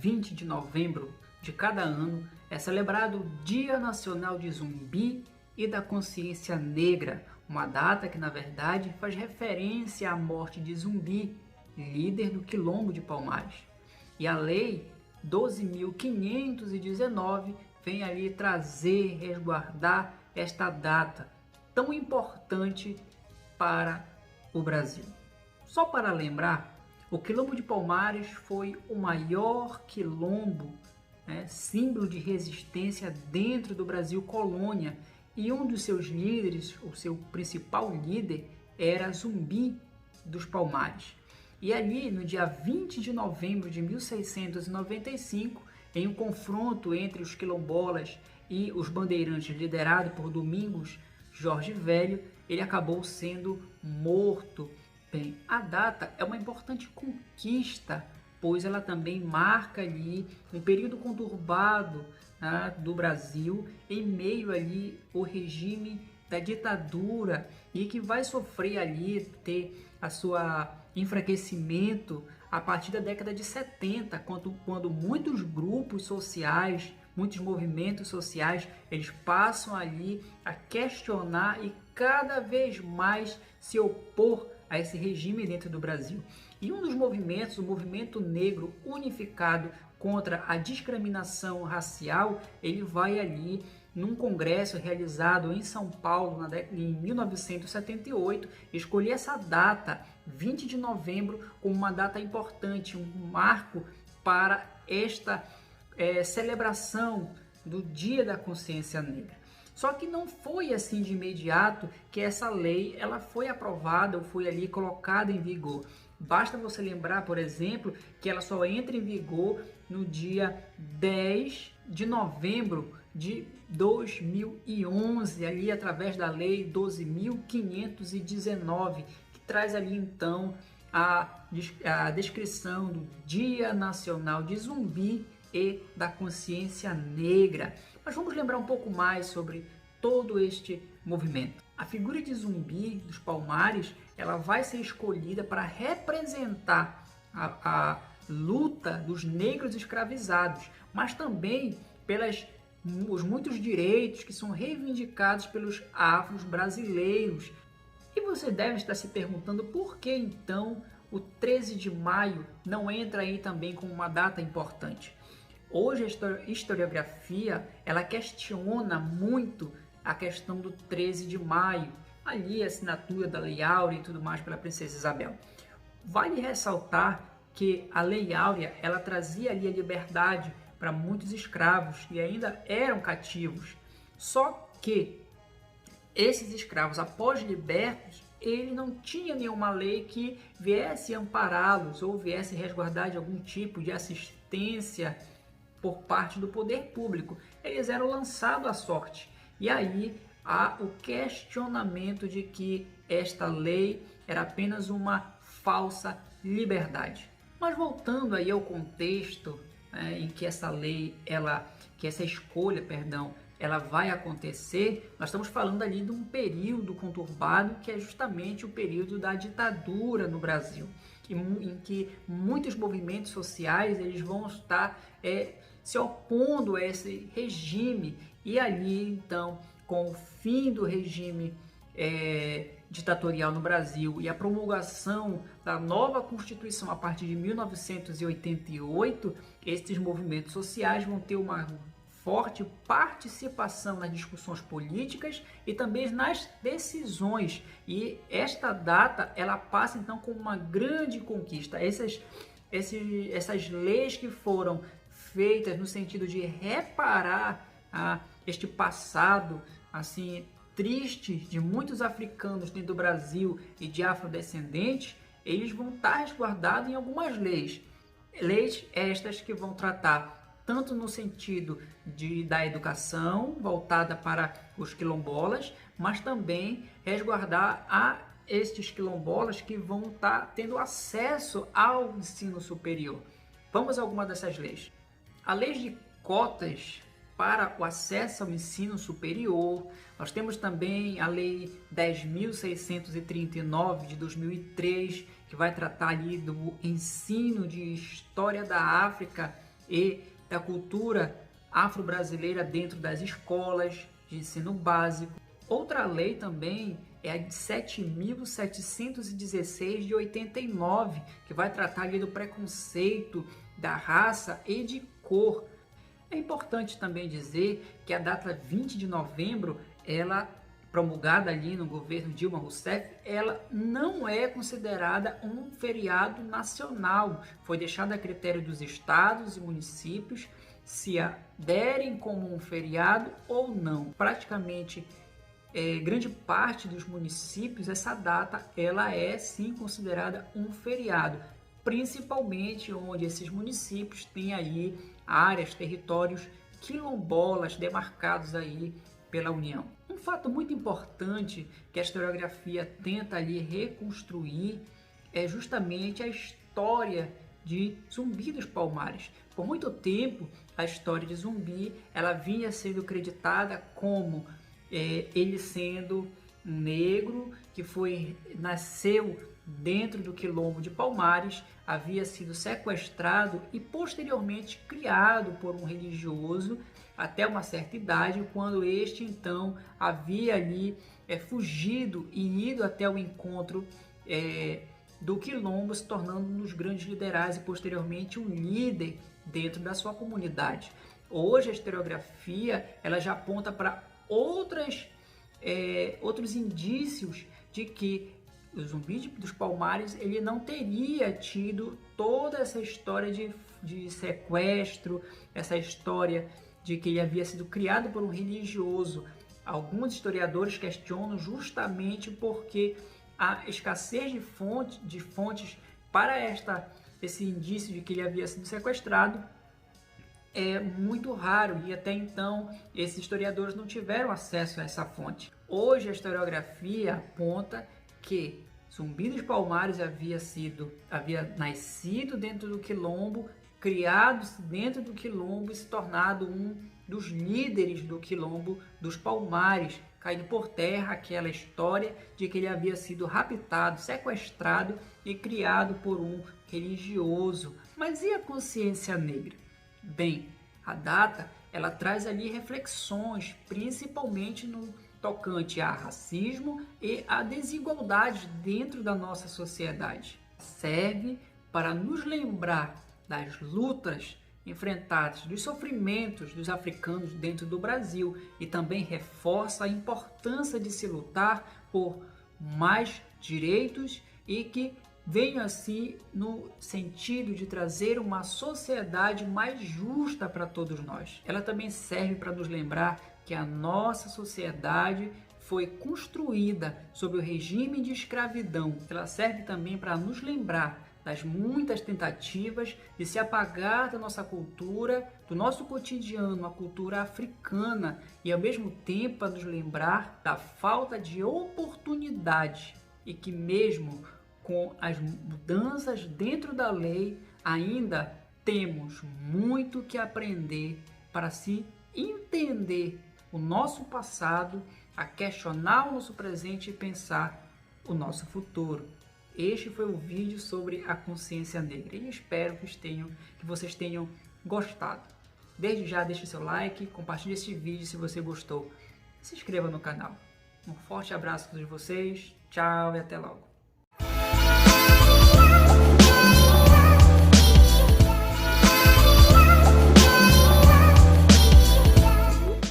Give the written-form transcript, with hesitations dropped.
20 de novembro de cada ano é celebrado o Dia Nacional de Zumbi e da Consciência Negra, uma data que na verdade faz referência à morte de Zumbi, líder do Quilombo de Palmares. E a Lei 12.519 vem ali trazer, resguardar esta data tão importante para o Brasil. Só para lembrar, o Quilombo de Palmares foi o maior quilombo, símbolo de resistência dentro do Brasil colônia, e um dos seus líderes, o seu principal líder, era Zumbi dos Palmares. E ali, no dia 20 de novembro de 1695, em um confronto entre os quilombolas e os bandeirantes liderado por Domingos Jorge Velho, ele acabou sendo morto. Bem, a data é uma importante conquista, pois ela também marca ali um período conturbado do Brasil, em meio ali ao regime da ditadura, e que vai sofrer ali, ter a sua enfraquecimento a partir da década de 70, quando muitos grupos sociais, muitos movimentos sociais, eles passam ali a questionar e cada vez mais se opor a esse regime dentro do Brasil. E um dos movimentos, o Movimento Negro Unificado contra a Discriminação Racial, ele vai ali num congresso realizado em São Paulo em 1978, escolher essa data, 20 de novembro, como uma data importante, um marco para esta celebração do Dia da Consciência Negra. Só que não foi assim de imediato que essa lei ela foi aprovada ou foi ali colocada em vigor. Basta você lembrar, por exemplo, que ela só entra em vigor no dia 10 de novembro de 2011, ali através da Lei 12.519, que traz ali então a descrição do Dia Nacional de Zumbi e da Consciência Negra. Mas vamos lembrar um pouco mais sobre todo este movimento. A figura de Zumbi dos Palmares, ela vai ser escolhida para representar a luta dos negros escravizados, mas também os muitos direitos que são reivindicados pelos afros brasileiros. E você deve estar se perguntando por que então o 13 de maio não entra aí também como uma data importante. Hoje a historiografia ela questiona muito a questão do 13 de maio, ali a assinatura da Lei Áurea e tudo mais pela Princesa Isabel. Vale ressaltar que a Lei Áurea ela trazia ali a liberdade para muitos escravos que ainda eram cativos. Só que esses escravos, após libertos, ele não tinha nenhuma lei que viesse ampará-los ou viesse resguardar de algum tipo de assistência por parte do poder público. Eles eram lançados à sorte. E aí há o questionamento de que esta lei era apenas uma falsa liberdade. Mas voltando aí ao contexto em que essa lei, essa escolha, ela vai acontecer, nós estamos falando ali de um período conturbado que é justamente o período da ditadura no Brasil, em que muitos movimentos sociais eles vão estar se opondo a esse regime, e ali então com o fim do regime ditatorial no Brasil e a promulgação da nova Constituição a partir de 1988, esses movimentos sociais vão ter uma forte participação nas discussões políticas e também nas decisões, e esta data ela passa então como uma grande conquista. Essas leis que foram feitas no sentido de reparar este passado assim triste de muitos africanos dentro do Brasil e de afrodescendentes, eles vão estar resguardados em algumas leis estas que vão tratar tanto no sentido da educação voltada para os quilombolas, mas também resguardar a estes quilombolas que vão estar tendo acesso ao ensino superior. Vamos a alguma dessas leis. A lei de cotas para o acesso ao ensino superior. Nós temos também a Lei 10.639 de 2003, que vai tratar ali do ensino de História da África e da cultura afro-brasileira dentro das escolas de ensino básico. Outra lei também é a de 7.716 de 89, que vai tratar ali do preconceito da raça e de cor. É importante também dizer que a data 20 de novembro, ela promulgada ali no governo Dilma Rousseff, ela não é considerada um feriado nacional. Foi deixada a critério dos estados e municípios se aderem como um feriado ou não. Praticamente grande parte dos municípios, essa data ela é sim considerada um feriado, principalmente onde esses municípios têm aí áreas, territórios quilombolas demarcados aí pela União. Um fato muito importante que a historiografia tenta ali reconstruir é justamente a história de Zumbi dos Palmares. Por muito tempo, a história de Zumbi ela vinha sendo creditada como ele sendo um negro que nasceu dentro do quilombo de Palmares, havia sido sequestrado e posteriormente criado por um religioso até uma certa idade, quando este então havia ali fugido e ido até o encontro do quilombo, se tornando um dos grandes liderais e posteriormente um líder dentro da sua comunidade. Hoje a historiografia ela já aponta para outros indícios de que o Zumbi dos Palmares ele não teria tido toda essa história de sequestro, essa história de que ele havia sido criado por um religioso. Alguns historiadores questionam justamente porque a escassez de fontes para esse indício de que ele havia sido sequestrado é muito raro e até então esses historiadores não tiveram acesso a essa fonte. Hoje a historiografia aponta que Zumbi dos Palmares havia nascido dentro do quilombo, criado dentro do quilombo e se tornado um dos líderes do quilombo dos Palmares, caindo por terra aquela história de que ele havia sido raptado, sequestrado e criado por um religioso. Mas e a consciência negra? Bem, a data ela traz ali reflexões, principalmente no tocante a racismo e a desigualdade dentro da nossa sociedade. Serve para nos lembrar das lutas enfrentadas, dos sofrimentos dos africanos dentro do Brasil e também reforça a importância de se lutar por mais direitos e que venha assim no sentido de trazer uma sociedade mais justa para todos nós. Ela também serve para nos lembrar que a nossa sociedade foi construída sob o regime de escravidão. Ela serve também para nos lembrar das muitas tentativas de se apagar da nossa cultura, do nosso cotidiano, a cultura africana, e ao mesmo tempo para nos lembrar da falta de oportunidade e que mesmo com as mudanças dentro da lei, ainda temos muito que aprender para se entender o nosso passado, a questionar o nosso presente e pensar o nosso futuro. Este foi o vídeo sobre a consciência negra e espero que vocês tenham gostado. Desde já deixe seu like, compartilhe este vídeo se você gostou, se inscreva no canal. Um forte abraço a todos vocês, tchau e até logo.